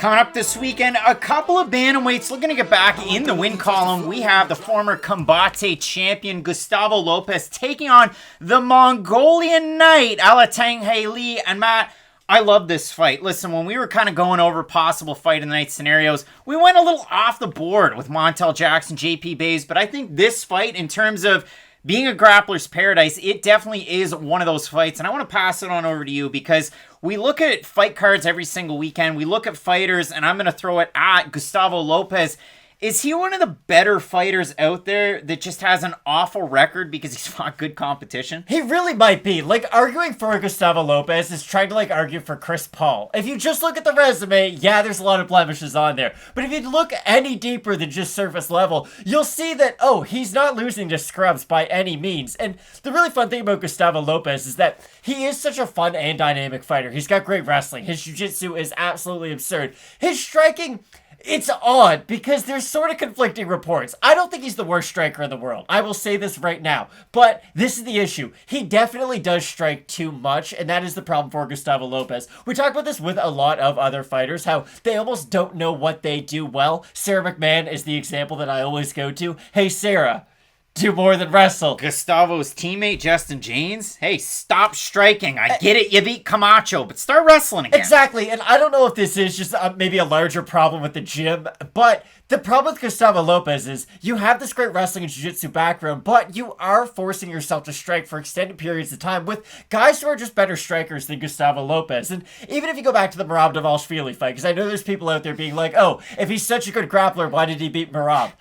Coming up this weekend, a couple of bantamweights looking to get back in the win column. We have the former Combate champion Gustavo Lopez taking on the Mongolian Knight, Alatengheili. And Matt, I love this fight. Listen, when we were kind of going over possible fight of the night scenarios, we went a little off the board with Montel Jackson, JP Bays, but I think this fight, in terms of being a grappler's paradise, it definitely is one of those fights. And I want to pass it on over to you because we look at fight cards every single weekend. We look at fighters, and I'm going to throw it at Gustavo Lopez. Is he one of the better fighters out there that just has an awful record because he's fought good competition? He really might be. Arguing for Gustavo Lopez is trying to, argue for Chris Paul. If you just look at the resume, yeah, there's a lot of blemishes on there. But if you look any deeper than just surface level, you'll see that, he's not losing to scrubs by any means. And the really fun thing about Gustavo Lopez is that he is such a fun and dynamic fighter. He's got great wrestling. His jiu-jitsu is absolutely absurd. His striking, it's odd because there's sort of conflicting reports. I don't think he's the worst striker in the world. I will say this right now. But this is the issue. He definitely does strike too much, and that is the problem for Gustavo Lopez. We talk about this with a lot of other fighters, how they almost don't know what they do well. Sarah McMahon is the example that I always go to. Hey, Sarah, do more than wrestle. Gustavo's teammate, Justin James, hey, stop striking. I get it, you beat Camacho, but start wrestling again. Exactly, and I don't know if this is just maybe a larger problem with the gym, but the problem with Gustavo Lopez is you have this great wrestling and jiu-jitsu background, but you are forcing yourself to strike for extended periods of time with guys who are just better strikers than Gustavo Lopez. And even if you go back to the Merab Dvalishvili fight, because I know there's people out there being like, if he's such a good grappler, why did he beat Merab?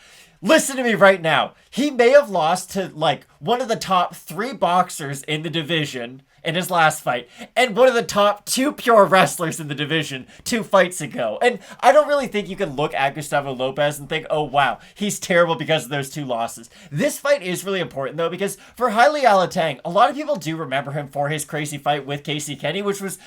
Listen to me right now. He may have lost to, one of the top 3 boxers in the division in his last fight, and one of the top 2 pure wrestlers in the division 2 fights ago. And I don't really think you can look at Gustavo Lopez and think, oh wow, he's terrible because of those 2 losses. This fight is really important though, because for Heilialateng, a lot of people do remember him for his crazy fight with Casey Kenny, which was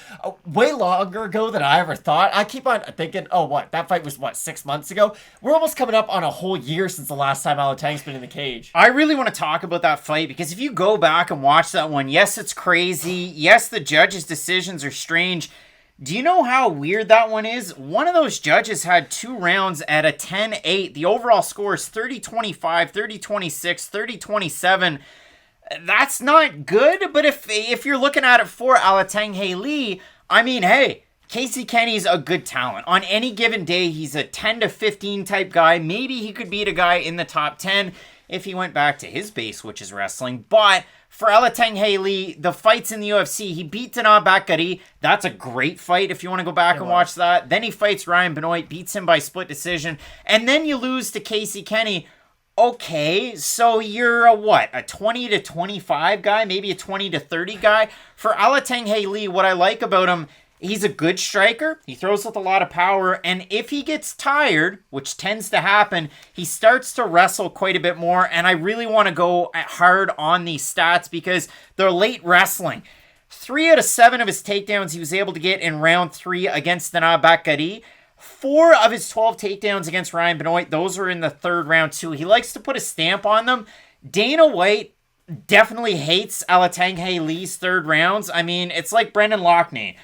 way longer ago than I ever thought. I keep on thinking, that fight was 6 months ago? We're almost coming up on a whole year since the last time Alateng's been in the cage. I really want to talk about that fight because if you go back and watch that one, yes, it's crazy. Yes, the judges' decisions are strange. Do you know how weird that one is? One of those judges had 2 rounds at a 10-8. The overall score is 30-25, 30-26, 30-27. That's not good, but if you're looking at it for Alatengheili, hey, Casey Kenny's a good talent. On any given day, he's a 10 to 15 type guy. Maybe he could beat a guy in the top 10 if he went back to his base, which is wrestling. But for Alatengheili, the fights in the UFC, he beat Danaa Bakari. That's a great fight if you want to go back and watch that. Then he fights Ryan Benoit, beats him by split decision. And then you lose to Casey Kenny. Okay, so you're a 20 to 25 guy, maybe a 20 to 30 guy. For Alatengheili, what I like about him, he's a good striker. He throws with a lot of power. And if he gets tired, which tends to happen, he starts to wrestle quite a bit more. And I really want to go hard on these stats because they're late wrestling. 3 out of 7 of his takedowns he was able to get in round 3 against Danaa Bakari. 4 of his 12 takedowns against Ryan Benoit, those are in the 3rd round too. He likes to put a stamp on them. Dana White definitely hates Alatengheili's 3rd rounds. It's like Brendan Loughnane.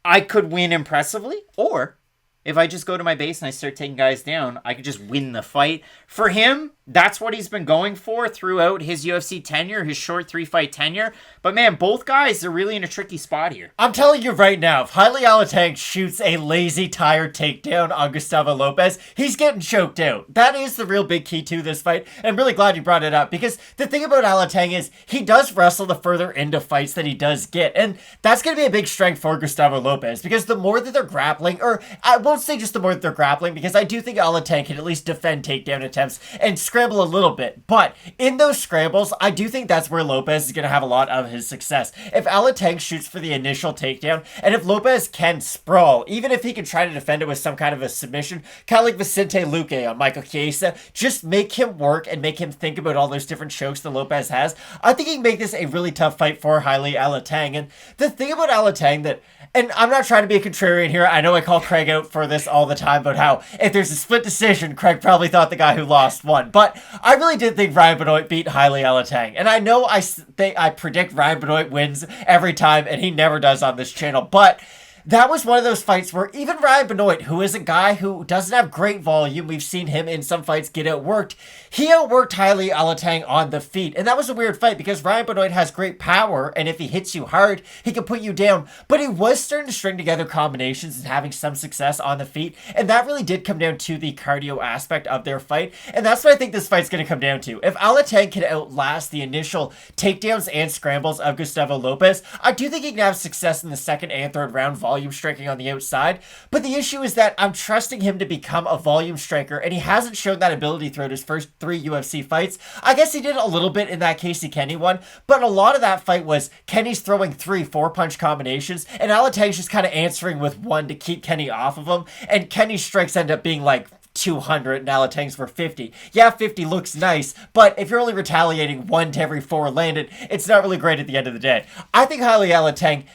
I could win impressively, or if I just go to my base and I start taking guys down, I could just win the fight. For him, that's what he's been going for throughout his UFC tenure, his short 3-fight tenure. But man, both guys are really in a tricky spot here. I'm telling you right now, if Heilialateng shoots a lazy, tired takedown on Gustavo Lopez, he's getting choked out. That is the real big key to this fight. And I'm really glad you brought it up because the thing about Alateng is he does wrestle the further into fights that he does get. And that's going to be a big strength for Gustavo Lopez because the more that they're grappling, or I won't say just the more that they're grappling, because I do think Alateng can at least defend takedown attempts and scramble a little bit. But in those scrambles, I do think that's where Lopez is going to have a lot of his success. If Alateng shoots for the initial takedown, and if Lopez can sprawl, even if he can try to defend it with some kind of a submission, kind of like Vicente Luque on Michael Chiesa, just make him work and make him think about all those different chokes that Lopez has, I think he can make this a really tough fight for Heilialateng. And the thing about Alateng that, and I'm not trying to be a contrarian here, I know I call Craig out for this all the time about how if there's a split decision, Craig probably thought the guy who lost won. But I really did think Ryan Benoit beat Heilialateng. And I know I predict Ryan Benoit wins every time, and he never does on this channel. But that was one of those fights where even Ryan Benoit, who is a guy who doesn't have great volume, we've seen him in some fights get outworked, he outworked Heilialateng on the feet. And that was a weird fight because Ryan Benoit has great power, and if he hits you hard, he can put you down. But he was starting to string together combinations and having some success on the feet, and that really did come down to the cardio aspect of their fight. And that's what I think this fight's going to come down to. If Alateng can outlast the initial takedowns and scrambles of Gustavo Lopez, I do think he can have success in the second and third round volume striking on the outside. But the issue is that I'm trusting him to become a volume striker, and he hasn't shown that ability throughout his first 3 UFC fights. I guess he did a little bit in that Casey Kenny one, but a lot of that fight was Kenny's throwing 3-4 punch combinations, and Alateng's just kind of answering with one to keep Kenny off of him, and Kenny's strikes end up being like 200 and Alateng's for 50. Yeah, 50 looks nice, but if you're only retaliating 1 to every 4 landed, it's not really great at the end of the day. I think Heilialateng,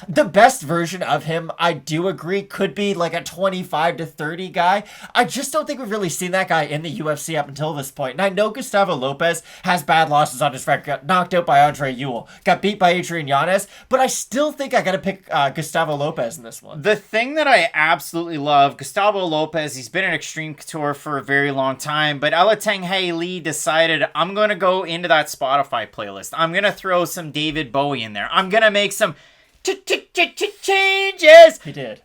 the best version of him, I do agree, could be like a 25 to 30 guy. I just don't think we've really seen that guy in the UFC up until this point. And I know Gustavo Lopez has bad losses on his record, got knocked out by Andre Ewell, got beat by Adrian Yanez, but I still think I gotta pick Gustavo Lopez in this one. The thing that I absolutely love, Gustavo Lopez, he's been in Extreme Couture for a very long time, but Alatengheili decided, I'm going to go into that Spotify playlist. I'm going to throw some David Bowie in there. I'm going to make some changes. He did.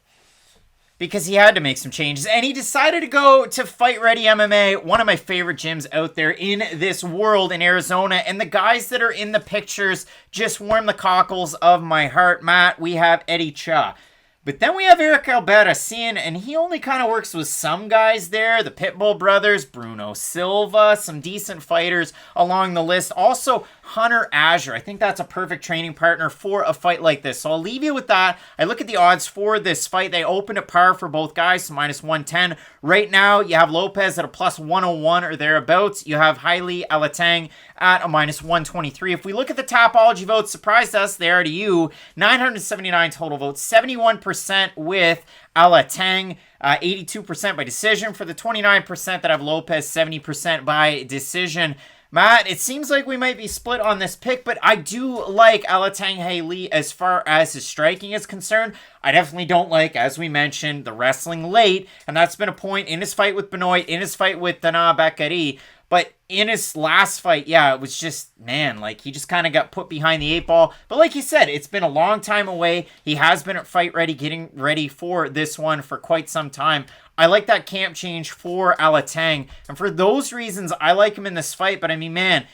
Because he had to make some changes. And he decided to go to Fight Ready MMA, one of my favorite gyms out there in this world in Arizona. And the guys that are in the pictures just warm the cockles of my heart. Matt, we have Eddie Cha. But then we have Eric Albarracin, and he only kind of works with some guys there. The Pitbull brothers, Bruno Silva, some decent fighters along the list. Also, Hunter Azure. I think that's a perfect training partner for a fight like this. So I'll leave you with that. I look at the odds for this fight. They opened at par for both guys, so minus 110. Right now, you have Lopez at a plus 101 or thereabouts. You have Heilialateng at a minus 123. If we look at the Tapology votes, surprised us, they are to you. 979 total votes, 71% with Alateng, 82% by decision. For the 29% that have Lopez, 70% by decision. Matt, it seems like we might be split on this pick, but I do like Alatengheili as far as his striking is concerned. I definitely don't like, as we mentioned, the wrestling late, and that's been a point in his fight with Benoit, in his fight with Dana Bakary. But in his last fight, yeah, it was just, man, like, he just kind of got put behind the 8 ball. But like you said, it's been a long time away. He has been at Fight Ready, getting ready for this one for quite some time. I like that camp change for Alateng. And for those reasons, I like him in this fight. But I mean, man,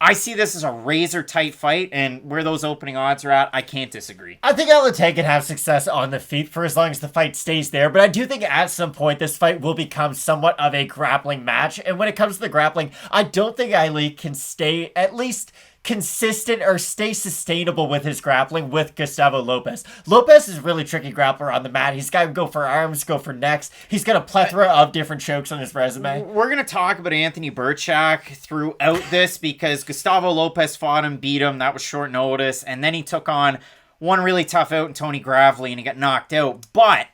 I see this as a razor-tight fight, and where those opening odds are at, I can't disagree. I think Alateng can have success on the feet for as long as the fight stays there, but I do think at some point this fight will become somewhat of a grappling match, and when it comes to the grappling, I don't think Ali can stay at least consistent or stay sustainable with his grappling with Gustavo Lopez. Lopez is a really tricky grappler on the mat. He's got to go for arms, go for necks. He's got a plethora of different chokes on his resume. We're going to talk about Anthony Burchak throughout this because Gustavo Lopez fought him, beat him. That was short notice. And then he took on one really tough out in Tony Gravely and he got knocked out. But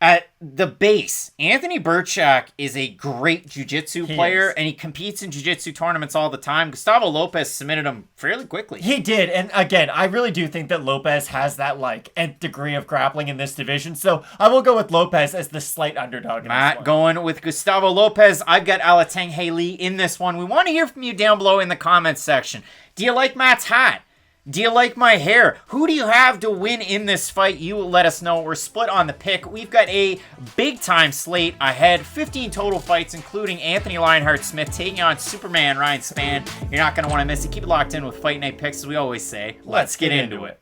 at the base, Anthony Burchak is a great jiu-jitsu player, and he competes in jiu-jitsu tournaments all the time. Gustavo Lopez submitted him fairly quickly. He did, and again, I really do think that Lopez has that, like, nth degree of grappling in this division, so I will go with Lopez as the slight underdog in Matt this one. going with Gustavo Lopez. I've got Alatengheili in this one. We want to hear from you down below in the comments section. Do you like Matt's hat? Do you like my hair? Who do you have to win in this fight? You will let us know. We're split on the pick. We've got a big-time slate ahead. 15 total fights, including Anthony Lionheart-Smith taking on Superman Ryan Spann. You're not going to want to miss it. Keep it locked in with Fight Night Picks, as we always say. Let's get into it.